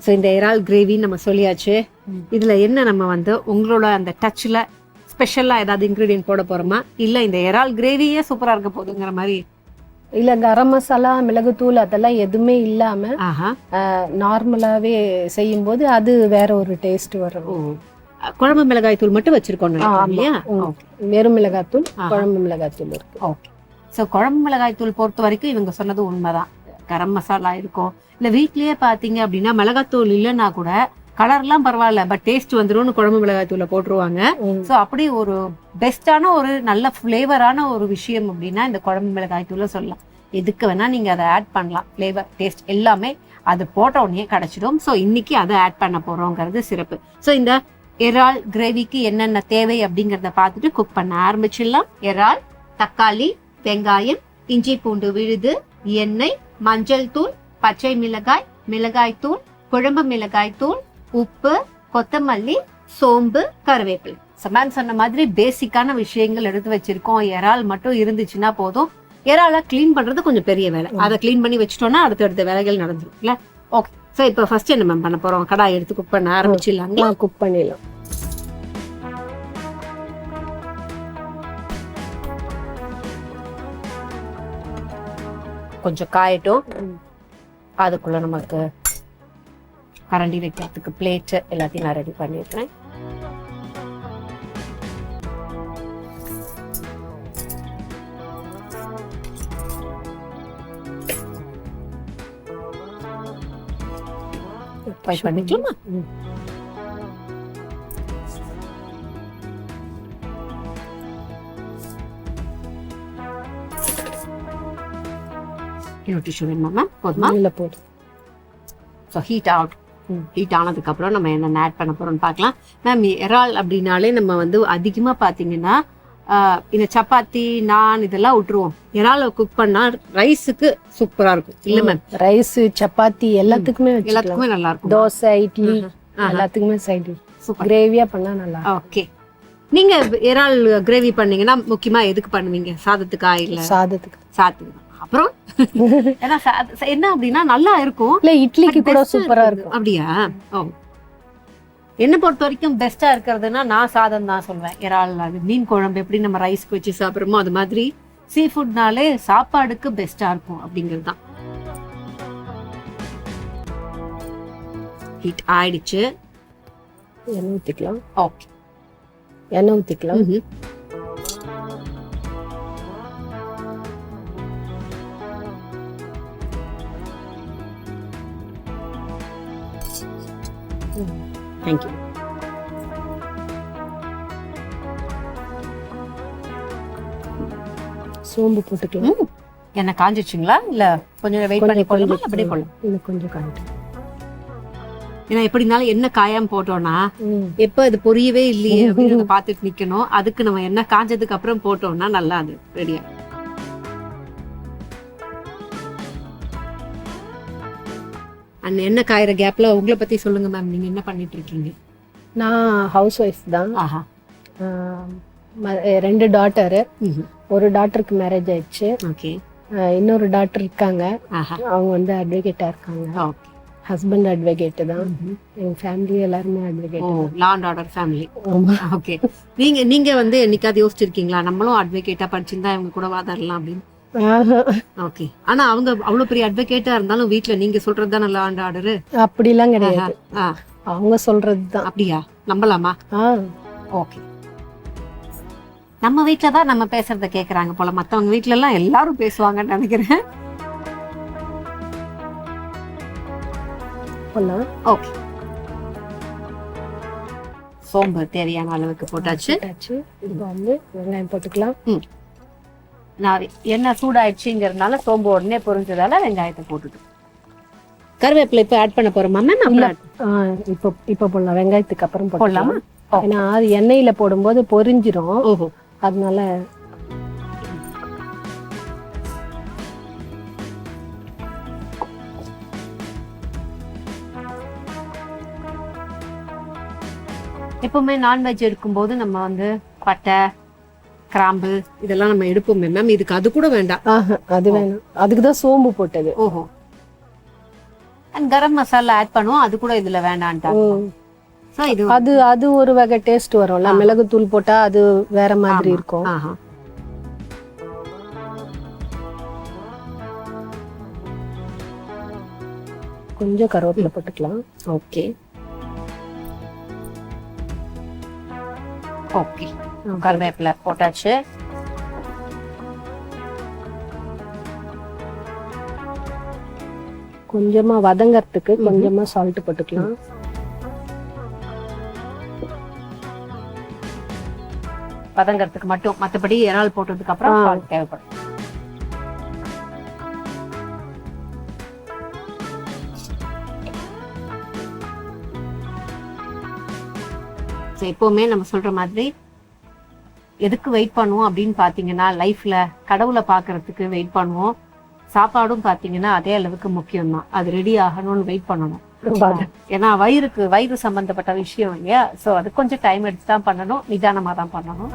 So இந்த இறால் gravy நம்ம சொல்லியாச்சு. இதுல என்ன நம்ம வந்து உங்களோட அந்த டச்ல ஸ்பெஷலா ஏதாவது இன்கிரீடியன்ட் போட போறோமா, இல்ல இந்த இறால் கிரேவியே சூப்பரா இருக்க போகுதுங்கிற மாதிரி? இல்ல கரம் மசாலா, மிளகுத்தூள் அதெல்லாம் எதுவுமே இல்லாம ஆஹா, நார்மலாவே செய்யும் போது அது வேற ஒரு டேஸ்ட் வரும். குழம்பு மிளகாய் தூள் மட்டும் வச்சிருக்கோம் இல்லையா? வெறும் மிளகாத்தூள், குழம்பு மிளகாத்தூள் இருக்கு. ஓகே. ஸோ குழம்பு மிளகாய் தூள் பொறுத்த வரைக்கும் இவங்க சொன்னது உண்மைதான். கரம் மசாலா இருக்கும், இல்ல வீட்லயே பாத்தீங்க அப்படின்னா மிளகாத்தூள் இல்லைன்னா கூட கலர்லாம் பரவாயில்ல, பட் டேஸ்ட் வந்துரும்னு குழம்பு மிளகாய் தூளை போட்டுருவாங்க. ஸோ அப்படி ஒரு பெஸ்டான ஒரு நல்ல ஃப்ளேவரான ஒரு விஷயம் அப்படின்னா இந்த குழம்பு மிளகாய் தூளை சொல்லலாம். எதுக்கு வேணா நீங்க அதை ஆட் பண்ணலாம். ஃப்ளேவர், டேஸ்ட் எல்லாமே அது போட்ட உடனே கிடைச்சிடும். ஸோ இன்னைக்கு அதை ஆட் பண்ண போறோங்கிறது சிறப்பு. ஸோ இந்த இறால் கிரேவிக்கு என்னென்ன தேவை அப்படிங்கறத பார்த்துட்டு குக் பண்ண ஆரம்பிச்சிடலாம். இறால், தக்காளி, வெங்காயம், இஞ்சி பூண்டு விழுது, எண்ணெய், மஞ்சள் தூள், பச்சை மிளகாய், மிளகாய் தூள், குழம்பு மிளகாய் தூள், உப்பு, கொத்தமல்லி, சோம்பு, கருவேப்பிலை. மேம் சொன்ன மாதிரி பேசிக்கான விஷயங்கள் எடுத்து வச்சிருக்கோம். இறால் மட்டும் இருந்துச்சுன்னா போதும். இறாலை கிளீன் பண்றது கொஞ்சம் பெரிய வேலை. அதை கிளீன் பண்ணி வச்சுட்டோம்னா அடுத்தடுத்த வேலைகள் நடந்துருக்குல்ல. ஓகே. ஸோ இப்போ ஃபர்ஸ்ட் என்ன மேம் பண்ண போறோம்? கடாய் எடுத்து குக் பண்ண ஆரம்பிச்சிடலாங்களா? குக் பண்ணிடலாம். கொஞ்சம் காயட்டும். அதுக்குள்ள நமக்கு கரண்டி வைக்கிறதுக்கு பிளேட் எல்லாத்தையும் நான் ரெடி பண்ணிருக்கேன். பண்ணிக்கலாமா? டிஷ்யூ வேணுமா? போதுமா? இல்ல போதும். ஸோ ஹீட் ஆனதுக்கு அப்புறம் நம்ம என்ன ஆட் பண்ண போறோம்னு பார்க்கலாம். மேம் இறால் அப்படின்னாலே நம்ம வந்து அதிகமா பாத்தீங்கன்னா இந்த சப்பாத்தி, நான் இதெல்லாம் விட்டுருவோம். இறால குக் பண்ணா ரைஸுக்கு சூப்பரா இருக்கும் இல்ல மேம்? ரைஸ், சப்பாத்தி எல்லாத்துக்குமே நல்லா இருக்கும். தோசை, இட்லி எல்லாத்துக்குமே சைடு கிரேவியா பண்ணா நல்லா. ஓகே. நீங்க இறால் கிரேவி பண்ணீங்கன்னா முக்கியமா எதுக்கு பண்ணுவீங்க? சாதத்துக்கா இல்ல? சாதத்துக்கு. அப்புறம் என்ன அப்படின்னா நல்லா இருக்கும். இல்ல இட்லிக்கு கூட சூப்பரா இருக்கும். அப்படியா? என்ன பொறுத்த வரைக்கும் பெஸ்டா இருக்கிறதுனா நான் சாதம் தான் சொல்வேன். இறால், அது மீன் குழம்பு எப்படி நம்ம ரைஸ்க்கு வச்சு சாப்பிடுறோமோ அது மாதிரி சீ ஃபுட்னாலே சாப்பாடுக்கு பெஸ்டா இருக்கும் அப்படிங்கிறது தான். ஹீட் ஆயிடுச்சு. எண்ணெய் ஊத்திக்கலாம். ஓகே, எண்ணெய் ஊத்திக்கலாம். Thank you. சோம்பு போட்டுக்கலாம். என்ன காஞ்சிச்சுங்களா இல்ல கொஞ்சம் வெயிட் பண்ணி போடலாமா? அப்படியே போடலாம். இன்னும் கொஞ்சம் காஞ்சிடும். ஏன்னா எப்படி இருந்தாலும் என்ன காயாம போட்டோம்னா எப்ப அது பொரியவே இல்லையே அப்படின்னு பார்த்துட்டு நிக்கணும். அதுக்கு நம்ம என்ன காஞ்சதுக்கு அப்புறம் போட்டோம்னா நல்லா அது ரெடியா. அண்ட் என்ன காயிற கேப்ல உங்களை பத்தி சொல்லுங்க மேம். நீங்க என்ன பண்ணிட்டு இருக்கீங்க? நான் ஹவுஸ் ஒய்ஃப் தான். ஆஹா. 2 டாட்டரு. ஒரு டாட்டருக்கு மேரேஜ் ஆயிடுச்சு. ஓகே. இன்னொரு டாட்டர் இருக்காங்க. ஆஹா. அவங்க வந்து அட்வொகேட்டா இருக்காங்க. ஓகே. ஹஸ்பண்ட் அட்வொகேட் தான். எங்க ஃபேமிலி எல்லாருமே advocate. Law and order family. Okay. நீங்க வந்து என்னைக்காவது யோசிச்சிருக்கீங்களா நம்மளும் அட்வொகேட்டா படிச்சிருந்தா இவங்க கூட வாதாடலாம் அப்படின்னு? ஓகே. ஆனா அவங்க அவ்வளவு பெரிய அட்வொகேட்டா இருந்தாலும் வீட்ல நீங்க சொல்றது தான் லா அண்ட் ஆர்டர் அப்படிலாம் கிடையாது. அவங்க சொல்றதுதான். அப்படியா? நம்பலாமா? ஓகே. நம்ம வீட்ல தான் நம்ம பேசுறத கேக்குறாங்க போல. மத்தவங்க வீட்ல எல்லாம் எல்லாரும் பேசுவாங்கன்னு நினைக்கிறேன். ஓகே. சோம்பு தேவையான அளவுக்கு போட்டாச்சு. இப்போ வந்து வெங்காயம் போட்டுக்கலாம். நான் எண்ணெய் சூடாயிடுச்சுங்கிறதுனால சோம்பு உடனே பொரிஞ்சதால வெங்காயத்தை போட்டுட்டு கருவேப்பிலை இப்போ ஆட் பண்ண போறோமா மேம்? இப்போ போடலாம். வெங்காயத்துக்கு அப்புறம் போடலாமா? ஏன்னா அது எண்ணெயில போடும்போது பொரிஞ்சிரும். ஓஹோ. அதனால எப்பவுமே நான்வெஜ் எடுக்கும்போது நம்ம வந்து பட்டை, கிராம்பு இதெல்லாம் நம்ம எடுப்போமே மேம். இதுக்கு அது கூட வேண்டாம்? அது வேணும். அதுக்குதான் சோம்பு போட்டது. ஓஹோ. அண்ட் கரம் மசாலா ஆட் பண்ணுவோம், அது கூட இதுல வேண்டான்ட்டாங்க. So இது அது ஒரு வகை டேஸ்ட் வரும்ல, மிளகுத்தூள் போட்டா அது வேற மாதிரி இருக்கும். ஆஹா. கொஞ்சம் கருவேப்பிலை போட்டுக்கலாம். ஓகே ஓகே, கருவேப்பிலை போட்டாச்சு. கொஞ்சமா வதங்கறதுக்கு கொஞ்சமா சால்ட் போட்டுக்கலாம். வதங்கறதுக்கு மட்டும், மத்தபடி இறால் போட்டதுக்கு அப்புறம் salt தேவைப்படும். எப்பவுமே நம்ம சொல்ற மாதிரி எதுக்கு வெயிட் பண்ணுவோம் அப்படின்னு பாத்தீங்கன்னா, லைஃப்ல கடவுளை பாக்குறதுக்கு வெயிட் பண்ணுவோம். சாப்பாடும் பாத்தீங்கன்னா அதே அளவுக்கு முக்கியம் தான். அது ரெடி ஆகணும்னு வெயிட் பண்ணணும். ஏன்னா வயிறு சம்பந்தப்பட்ட விஷயம் இல்லையா? சோ அது கொஞ்சம் டைம் எடுத்து தான் பண்ணணும், நிதானமா தான் பண்ணணும்.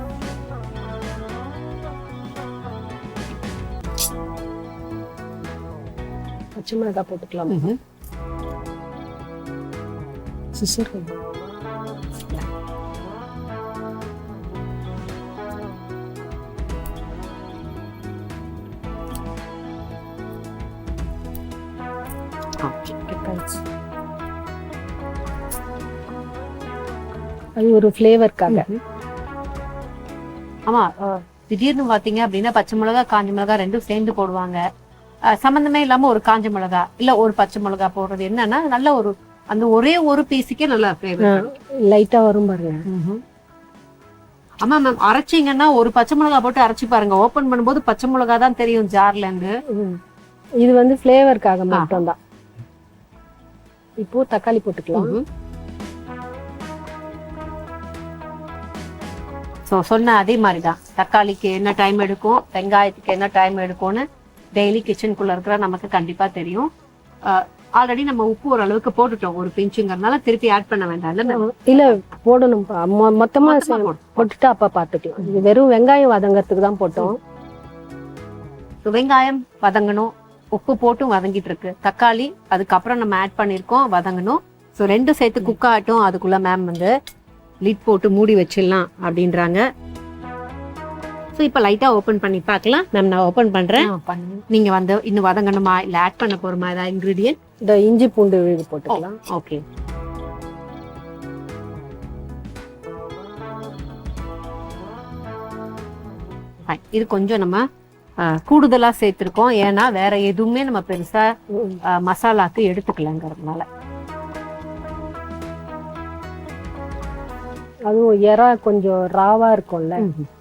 பச்சை மிளகாய் போட்டுக்கலாம். சிசர் அது ஒரு ஃப்ளேவர்க்காக. ஆமா, திடீர்னு பாத்தீங்க அப்படின்னா பச்சை மிளகா காஞ்ச மிளகா ரெண்டும் சேர்ந்து போடுவாங்க. சம்பந்தமே இல்லாம ஒரு காஞ்ச மிளகா இல்ல ஒரு பச்சை மிளகா போடுறது என்னன்னா நல்ல ஒரு அந்த ஒரே ஒரு பீஸுக்கே நல்ல ஃப்ளேவர் லைட்டா வரும் பாருங்க. ஆமா மேம், அரைச்சிங்கன்னா ஒரு பச்சை மிளகா போட்டு அரைச்சி பாருங்க, ஓபன் பண்ணும்போது பச்சை மிளகா தான் தெரியும் ஜார்ல இருந்து. இது வந்து ஃப்ளேவர்க்காக மட்டும் தான். இப்போ தக்காளி போட்டுக்கலாம். சொன்ன அதே மாதிரிதான், தக்காளிக்கு என்ன டைம் எடுக்கும், வெங்காயத்துக்கு என்ன டைம் எடுக்கும்னு டெய்லி கிச்சனுக்குள்ள இருக்கிற நமக்கு கண்டிப்பா தெரியும். ஆல்ரெடி நம்ம உப்பு ஓரளவுக்கு போட்டுட்டோம், ஒரு பிஞ்சுங்கிறதுனால திருப்பி ஆட் பண்ண வேண்டாம். இல்ல போடணும், மொத்தமா போட்டுட்டு அப்ப பாத்துக்கலாம். இது வெறும் வெங்காயம் வதங்கறதுக்கு தான் போட்டோம். வெங்காயம் வதங்கணும், உப்பு போட்டும் வதங்கிட்டு இருக்கு. தக்காளி அதுக்கப்புறம் நம்ம ஆட் பண்ணிருக்கோம், வதங்கணும். ஸோ ரெண்டும் சேர்த்து குக் ஆகட்டும். அதுக்குள்ள மேம் வந்து லிட் போட்டு மூடி வச்சிடலாம் அப்படின்றாங்க. ஸோ இப்போ லைட்டா ஓபன் பண்ணி பார்க்கலாம். மேம் நான் ஓபன் பண்றேன், நீங்க வந்து இன்னும் வதங்கணுமா இல்ல ஆட் பண்ண போறோமா ஏதாவது இன்கிரீடியன்ட்? இந்த இஞ்சி பூண்டு விழுது போட்டுக்கலாம். ஓகே, இது கொஞ்சம் நம்ம கூடுதலா சேர்த்திருக்கோம், ஏன்னா வேற எதுவுமே நம்ம பெருசா மசாலாக்கு எடுத்துக்கலங்கிறதுனால. அதுவும் எறா கொஞ்சம் ராவா இருக்கும்ல,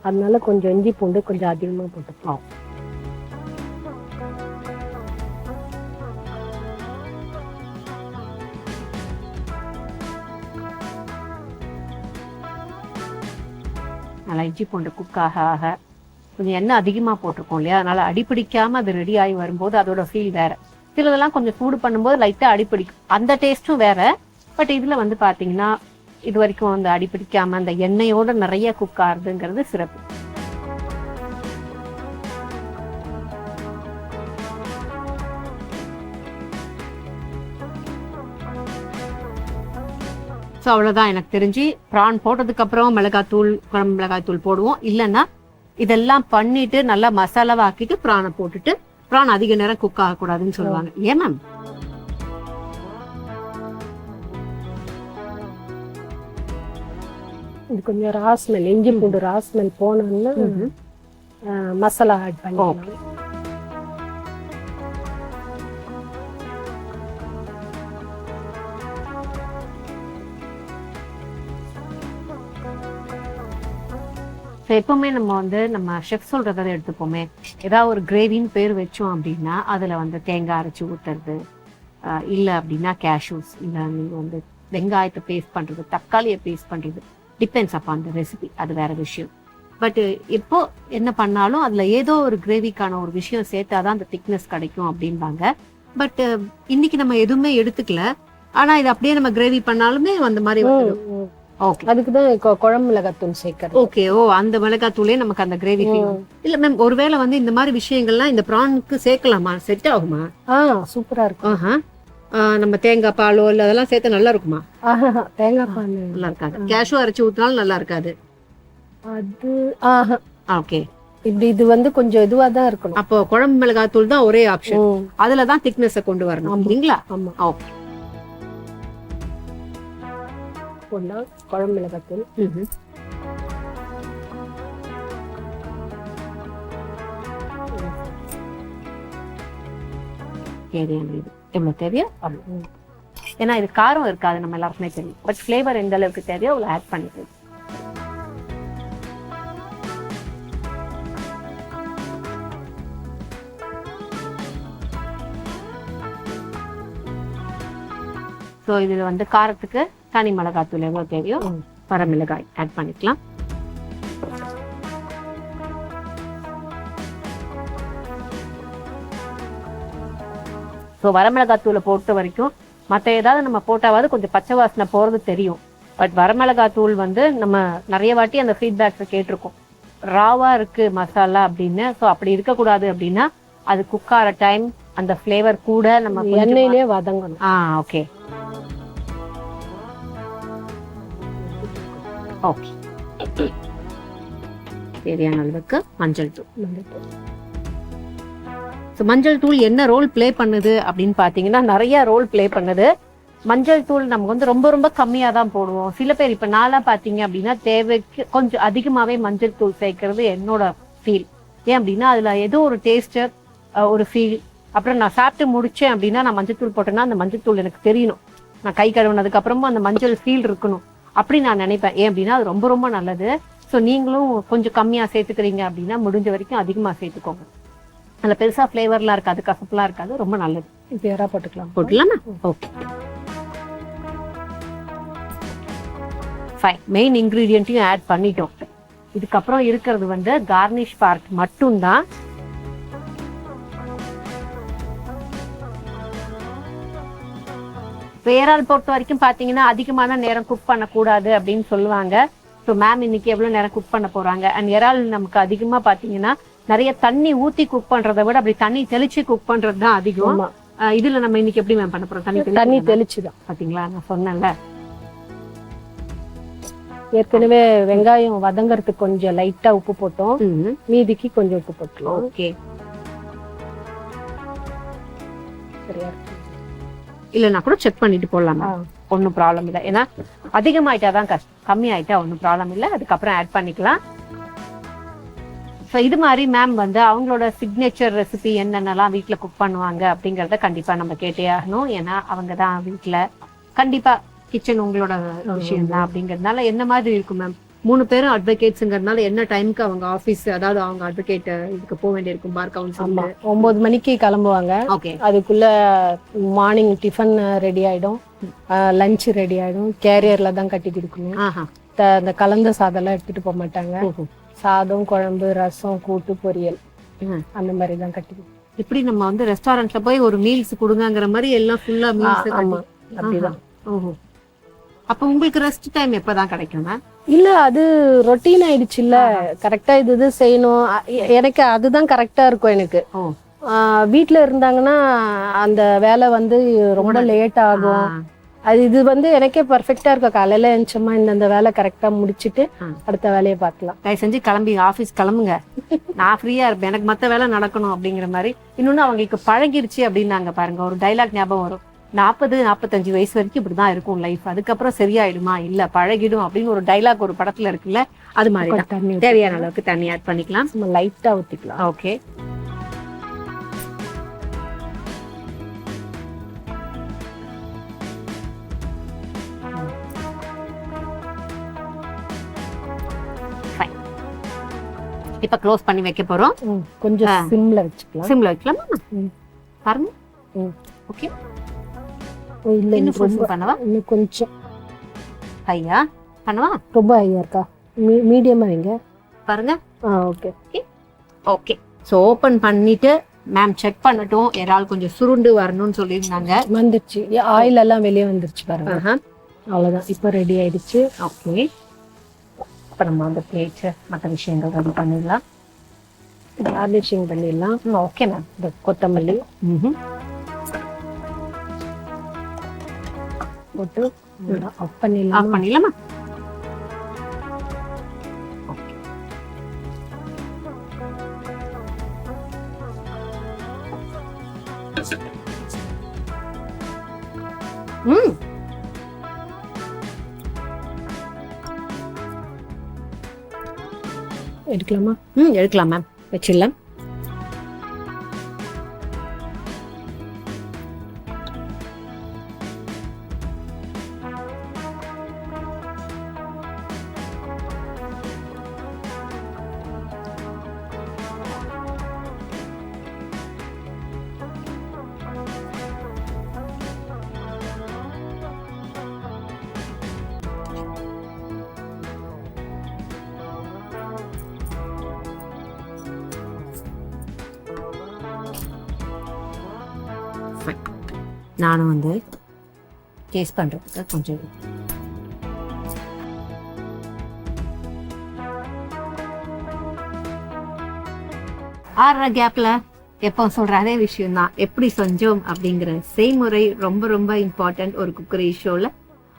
அதனால கொஞ்சம் இஞ்சி பூண்டு கொஞ்சம் அதிகமா போட்டுக்கலாம். நல்லா இஞ்சி பூண்டு குக் ஆக ஆக கொஞ்சம் எண்ணெய் அதிகமா போட்டிருக்கோம் இல்லையா, அதனால அடிப்பிடிக்காம அது ரெடி ஆகி வரும்போது அதோட ஃபீல் வேற. சிலதெல்லாம் கொஞ்சம் சூடு பண்ணும்போது லைட்டா அடிப்பிடிக்கும், அந்த டேஸ்டும் வேற. பட் இதுல வந்து பாத்தீங்கன்னா இது வரைக்கும் அந்த அடிப்பிடிக்காம அந்த எண்ணெயோட நிறைய குக் ஆகுதுங்கிறது சிறப்பு. ஸோ அவ்வளோதான் எனக்கு தெரிஞ்சு. ப்ரான் போட்டதுக்கு அப்புறம் மிளகாத்தூள், குழம்பு மிளகாய் தூள் போடுவோம். இல்லைன்னா இதெல்லாம் பண்ணிட்டு நல்லா மசாலாவை ஆக்கிட்டு ப்ரானை போட்டுட்டு, ப்ரான் அதிக நேரம் குக் ஆகக்கூடாதுன்னு சொல்லுவாங்க. ஏன் மேம்? இது கொஞ்சம் ராஸ்மெல், இஞ்சி பூண்டு ராஸ்மெல் போனோம்னா மசாலா ஆட் பண்ணிக்கலாம். எப்பவுமே நம்ம வந்து நம்ம ஷெஃப் சொல்றதை எடுத்துப்போமே. ஏதாவது ஒரு கிரேவின்னு பேர் வச்சோம் அப்படின்னா அதுல வந்து தேங்காய் அரைச்சி ஊத்துறது, இல்ல அப்படின்னா கேஷ்யூஸ், இல்ல நீங்க வந்து வெங்காயத்தை பேஸ்ட் பண்றது, தக்காளியை பேஸ்ட் பண்றது, டிபெண்ட்ஸ் அப்பான் த ரெசிபி, அது வேற விஷயம். பட் எப்போ என்ன பண்ணாலும் அதுல ஏதோ ஒரு கிரேவிக்கான ஒரு விஷயம் சேர்த்தாதான் அந்த திக்னஸ் கிடைக்கும் அப்படின்பாங்க. பட் இன்னைக்கு நம்ம எதுவுமே எடுத்துக்கல, ஆனா இது அப்படியே நம்ம கிரேவி பண்ணாலுமே அந்த மாதிரி வந்துடும். ஓகே, அதுக்குதான் குழம்பு மிளகாத்தூள் சேர்க்கறது. ஓகே, ஓ அந்த மிளகாத்தூளே நமக்கு அந்த கிரேவி இல்ல மேம். ஒருவேளை வந்து இந்த மாதிரி விஷயங்கள்லாம் இந்த ப்ரானுக்கு சேர்க்கலாமா? செட் ஆகுமா? சூப்பரா இருக்கும். நம்ம தேங்காய் பாலோ இல்ல அதெல்லாம் சேர்த்து நல்லா இருக்குமா? தேங்காய் பால் நல்லா இருக்காது. கேஷ்யூ அரைச்சு ஊத்தினாலும் நல்லா இருக்காது. அது ஓகே. இப்படி இது வந்து கொஞ்சம் இதுவா தான் இருக்கணும். அப்போ குழம்பு மிளகாய் தூள் தான் ஒரே ஆப்ஷன். அதுலதான் திக்னஸை கொண்டு வரணும் இல்லைங்களா? ஆமா. ஓகே. போடலாம் குழம்பு மிளகாய் தூள். தேவையான இது எவ்வளவு தேவையோ ஏன்னா இது காரம் இருக்காது, நம்ம எல்லாருக்குமே தெரியும். பட் ஃபிளேவர் எந்த அளவுக்கு தேவையோ அவ்வளவு ஆட் பண்ணிட்டு ஸோ இதுல வந்து காரத்துக்கு தனி மிளகாய் தூள் எவ்வளவு தேவையோ வரமிளகாய் ஆட் பண்ணிக்கலாம். ஸோ வரமிளகாய் தூளை பொறுத்த வரைக்கும் மற்ற ஏதாவது நம்ம போட்டாவது கொஞ்சம் பச்சை வாசனை போகிறது தெரியும். பட் வரமிளகாய் தூள் வந்து நம்ம நிறைய வாட்டி அந்த ஃபீட்பேக்ஸை கேட்டிருக்கோம், ராவாக இருக்குது மசாலா அப்படின்னு. ஸோ அப்படி இருக்கக்கூடாது அப்படின்னா அது குக்கார டைம் அந்த ஃப்ளேவர் கூட நம்ம எண்ணெயிலே வதங்கணும். Okay okay. தேவையான அளவுக்கு மஞ்சள் தூள். மஞ்சள் தூள் என்ன ரோல் பிளே பண்ணுது அப்படின்னு பாத்தீங்கன்னா நிறைய ரோல் பிளே பண்ணுது. மஞ்சள் தூள் நம்ம வந்து ரொம்ப ரொம்ப கம்மியா தான் போடுவோம். சில பேர் இப்ப நாளா பாத்தீங்க அப்படின்னா தேவைக்கு கொஞ்சம் அதிகமாவே மஞ்சள் தூள் சேர்க்கறது என்னோட ஃபீல். ஏன் அப்படின்னா அதுல ஏதோ ஒரு டேஸ்ட், ஒரு ஃபீல். அப்புறம் நான் சாப்பிட்டு முடிச்சேன் அப்படின்னா நான் மஞ்சள் தூள் போட்டேன்னா அந்த மஞ்சள் தூள் எனக்கு தெரியணும். நான் கை கழுவுனதுக்கு அப்புறமா அந்த மஞ்சள் ஃபீல் இருக்கணும் அப்படி நான் நினைப்பேன். ஏன் அப்படின்னா அது ரொம்ப ரொம்ப நல்லது. ஸோ நீங்களும் கொஞ்சம் கம்மியா சேர்த்துக்கிறீங்க அப்படின்னா முடிஞ்ச வரைக்கும் அதிகமா சேர்த்துக்கோங்க. அதில் பெருசா ஃப்ளேவர்லாம் இருக்காது, கசப்புலாம் இருக்காது, ரொம்ப நல்லது. இப்போ யாரா போட்டுக்கலாமா? Okay fine. மெயின் இன்க்ரீடியன்ட்டையும் ஆட் பண்ணிட்டோம். இதுக்கப்புறம் இருக்கிறது வந்து கார்னிஷ் பார்ட் மட்டும்தான். இறால் பொறுத்த வரைக்கும் பாத்தீங்கன்னா அதிகமான நேரம் குக் பண்ணக்கூடாது அப்படின்னு சொல்லுவாங்க. ஸோ மேம் இன்னைக்கு எவ்வளவு நேரம் குக் பண்ண போறாங்க? அண்ட் இறால் நமக்கு அதிகமா பாத்தீங்கன்னா நிறைய தண்ணி ஊத்தி குக் பண்றதை விட அப்படி தண்ணி தெளிச்சு குக் பண்றது தான் அதிகம். இதுல நம்ம இன்னைக்கு எப்படி மேம் பண்ண போறோம்? தண்ணி தெளிச்சுதான். பாத்தீங்களா, நான் சொன்னேன்ல ஏற்கனவே வெங்காயம் வதங்கறதுக்கு கொஞ்சம் லைட்டா உப்பு போட்டோம், மீதிக்கு கொஞ்சம் உப்பு போட்டோம். ஓகே சரியா இருக்கு. இல்லைன்னா கூட செக் பண்ணிட்டு போடலாமா? ஒன்றும் ப்ராப்ளம் இல்லை. ஏன்னா அதிகமாயிட்டாதான் கஷ்டம், கம்மி ஆயிட்டா ஒன்றும் ப்ராப்ளம் இல்லை, அதுக்கப்புறம் ஆட் பண்ணிக்கலாம். ஸோ இது மாதிரி மேம் வந்து அவங்களோட சிக்னேச்சர் ரெசிபி என்னென்னலாம் வீட்டில் குக் பண்ணுவாங்க அப்படிங்கிறத கண்டிப்பாக நம்ம கேட்டே ஆகணும். ஏன்னா அவங்க தான் வீட்டில் கண்டிப்பாக கிச்சன் உங்களோட விஷயம் தான். அப்படிங்கிறதுனால என்ன மாதிரி இருக்கும் மேம்? 3 பேரும் அட்வொகேட்ஸுங்கிறதுனால என்ன டைமுக்கு அவங்க ஆஃபீஸ், அதாவது அவங்க அட்வொகேட் இதுக்கு போக வேண்டியிருக்கும் பார் கவுன்சில்? 9 மணிக்கு கிளம்புவாங்க. ஓகே. அதுக்குள்ள மார்னிங் டிஃபன் ரெடி ஆயிடும், லஞ்ச் ரெடி ஆயிடும். கேரியர்ல தான் கட்டி கொடுக்கணும். அந்த கலந்த சாதம்லாம் எடுத்துட்டு போக மாட்டாங்க. சாதம், குழம்பு, ரசம், கூட்டு, பொரியல் அந்த மாதிரி தான் கட்டி. இப்படி நம்ம வந்து ரெஸ்டாரண்ட்ல போய் ஒரு மீல்ஸ் கொடுங்கிற மாதிரி எல்லாம் ஃபுல்லா மீல்ஸ். அப்படிதான். ஓஹோ. அப்ப உங்களுக்கு ரெஸ்ட் டைம் எப்பதான் கிடைக்கும்? இல்ல அது ரொட்டீன் ஆயிடுச்சு இல்ல, கரெக்டா இது செய்யணும். எனக்கு அதுதான் கரெக்டா இருக்கும். எனக்கு வீட்டுல இருந்தாங்கன்னா அந்த வேலை வந்து ரொம்ப லேட் ஆகும். அது இது வந்து எனக்கே பர்ஃபெக்டா இருக்கும். காலையில எழுந்தோமா இந்த வேலை கரெக்டா முடிச்சுட்டு அடுத்த வேலையை பார்க்கலாம். தயவு செஞ்சு கிளம்பி ஆபீஸ் கிளம்புங்க, நான் ஃப்ரீயா இருப்பேன், எனக்கு மத்த வேலை நடக்கணும் அப்படிங்கிற மாதிரி. இன்னொன்னு அவங்களுக்கு பழகிருச்சு அப்படின்னாங்க பாருங்க. ஒரு டைலாக் ஞாபகம் வரும், 40-45 வயசு வரைக்கும் இப்படிதான் இருக்கும் லைஃப், அதுக்கப்புறம் சரியாயிடுமா? இல்ல பழகிடும் அப்படின்னு ஒரு டைலாக் ஒரு படத்துல இருக்குல்ல, அது மாதிரி தண்ணி தேவையான அளவுக்கு தண்ணி ஆட் பண்ணிக்கலாம். லைட்டா ஊத்திக்கலாம். ஓகே. இப்ப க்ளோஸ் பண்ணி வைக்க போறோம். கொஞ்சம் சிம்ல வச்சுக்கலாம். சிம்ல வைக்கலாமா பாருங்க? ஓகே. இல்ல இன்னும் பண்ணவா? இன்னும் கொஞ்சம் ஹையா பண்ணவா? ரொம்ப ஹையா இருக்கா? மீடியமா வைங்க பாருங்க. Okay okay. சோ ஓபன் பண்ணிட்டு மேம் செக் பண்ணட்டும். இறால் கொஞ்சம் சுருண்டு வரணும்னு சொல்லியிருந்தாங்க. வந்துருச்சு, ஆயில் எல்லாம் வெளியே வந்துருச்சு பாருங்க. அவ்வளவுதான், இப்ப ரெடி ஆயிடுச்சு. ஓகே. இப்ப நம்ம அந்த பிளேட் மற்ற விஷயங்கள் ரெடி பண்ணிடலாம், கார்னிஷிங் பண்ணிடலாம். Okay ma'am. இந்த கொத்தமல்லி, போட்டு ஆஃப் பண்ணிடலாம். ஆஃப் பண்ணிடலாமா? எடுக்கலாமா? எடுக்கலாம் மேம், வச்சிடலாம். நானும் வந்து டேஸ்ட் பண்ணுறதுக்கு கொஞ்சம் ஆடுற கேப்பில் எப்போ சொல்கிற அதே விஷயம்தான், எப்படி செஞ்சோம் அப்படிங்கிற செய்முறை ரொம்ப ரொம்ப இம்பார்ட்டன்ட். ஒரு குக்கரி ஷோவில்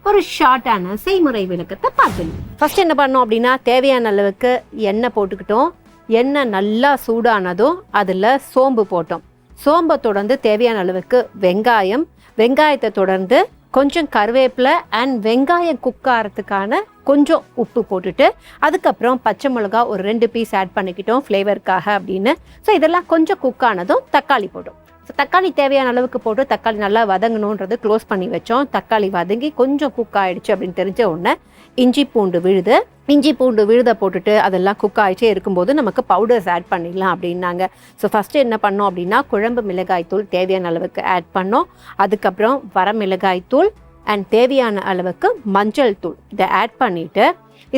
ஒரு ஷார்ட்டான செய்முறை விளக்கத்தை பார்த்துக்கணும். ஃபர்ஸ்ட் என்ன பண்ணோம் அப்படின்னா, தேவையான அளவுக்கு எண்ணெய் போட்டுக்கிட்டோம். எண்ணெய் நல்லா சூடானதும் அதில் சோம்பு போட்டோம். சோம்பை தொடர்ந்து தேவையான அளவுக்கு வெங்காயம், வெங்காயத்தை தொடர்ந்து கொஞ்சம் கருவேப்பிலை அண்ட் வெங்காயம் குக் ஆகிறதுக்கான கொஞ்சம் உப்பு போட்டுட்டு அதுக்கப்புறம் பச்சை மிளகா ஒரு 2 பீஸ் ஆட் பண்ணிக்கிட்டோம் ஃப்ளேவருக்காக அப்படின்னு. ஸோ இதெல்லாம் கொஞ்சம் குக் ஆனதும் தக்காளி போட்டோம். ஸோ தக்காளி தேவையான அளவுக்கு போட்டு தக்காளி நல்லா வதங்கணுன்றது க்ளோஸ் பண்ணி வச்சோம். தக்காளி வதங்கி கொஞ்சம் குக் ஆயிடுச்சு அப்படின்னு தெரிஞ்ச உடனே இஞ்சி பூண்டு விழுதை போட்டுட்டு அதெல்லாம் குக் ஆகிட்டே இருக்கும்போது நமக்கு பவுடர்ஸ் ஆட் பண்ணிடலாம் அப்படின்னாங்க. ஸோ ஃபஸ்ட்டு என்ன பண்ணோம் அப்படின்னா, குழம்பு மிளகாய் தூள் தேவையான அளவுக்கு ஆட் பண்ணோம். அதுக்கப்புறம் வரமிளகாய் தூள் அண்ட் தேவையான அளவுக்கு மஞ்சள் தூள் இதை ஆட் பண்ணிவிட்டு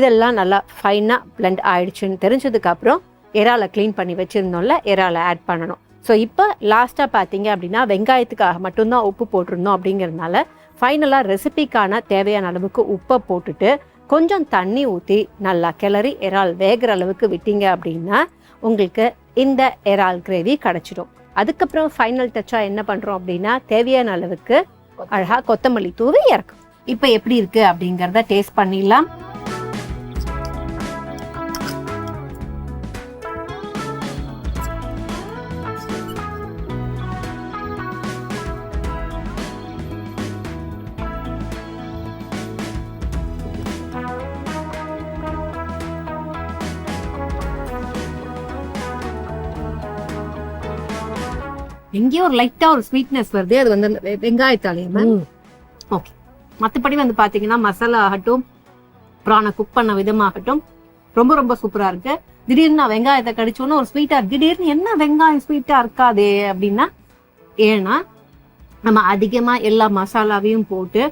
இதெல்லாம் நல்லா ஃபைனாக பிளெண்ட் ஆயிடுச்சுன்னு தெரிஞ்சதுக்கப்புறம் இறாலை க்ளீன் பண்ணி வச்சுருந்தோம்ல, இறாலை ஆட் பண்ணணும். ஸோ இப்போ லாஸ்ட்டாக பார்த்தீங்க அப்படின்னா, வெங்காயத்துக்காக மட்டும்தான் உப்பு போட்டிருந்தோம் அப்படிங்கிறதுனால ஃபைனலாக ரெசிபிக்கான தேவையான அளவுக்கு உப்பை போட்டுட்டு கொஞ்சம் தண்ணி ஊற்றி நல்லா கிளறி இறால் வேகிற அளவுக்கு விட்டீங்க அப்படின்னா உங்களுக்கு இந்த இறால் கிரேவி கிடச்சிடும். அதுக்கப்புறம் ஃபைனல் டச்சாக என்ன பண்ணுறோம் அப்படின்னா, தேவையான அளவுக்கு அழகாக கொத்தமல்லி தூவி இறக்கும். இப்போ எப்படி இருக்குது அப்படிங்கிறத டேஸ்ட் பண்ணிடலாம். எங்கேயோ ஒரு லைட்டா ஒரு ஸ்வீட்னஸ் வருது, அது வந்து வெங்காயத்தாலேயே. ஓகே, மற்றபடி வந்து பாத்தீங்கன்னா மசாலா ஆகட்டும், ப்ரானை குக் பண்ண விதமாகட்டும் ரொம்ப ரொம்ப சூப்பரா இருக்கு. திடீர்னு நான் வெங்காயத்தை கடிச்சோன்னா ஒரு ஸ்வீட்டா இருக்கு. திடீர்னு என்ன வெங்காயம் ஸ்வீட்டா இருக்காதே அப்படின்னா, ஏன்னா நம்ம அதிகமா எல்லா மசாலாவையும் போட்டு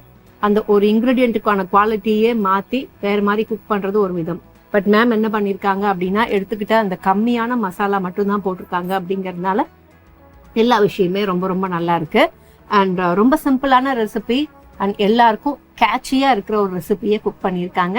அந்த ஒரு இன்கிரீடியன்ட்டுக்கான குவாலிட்டியே மாத்தி வேற மாதிரி குக் பண்றது ஒரு விதம். பட் மேம் என்ன பண்ணிருக்காங்க அப்படின்னா, எடுத்துக்கிட்ட அந்த கம்மியான மசாலா மட்டும்தான் போட்டிருக்காங்க. அப்படிங்கறதுனால எல்லா விஷயமே ரொம்ப ரொம்ப நல்லா இருக்கு. அண்ட் ரொம்ப சிம்பிளான ரெசிபி அண்ட் எல்லாருக்கும் கேட்சியா இருக்கிற ஒரு ரெசிபியை குக் பண்ணியிருக்காங்க.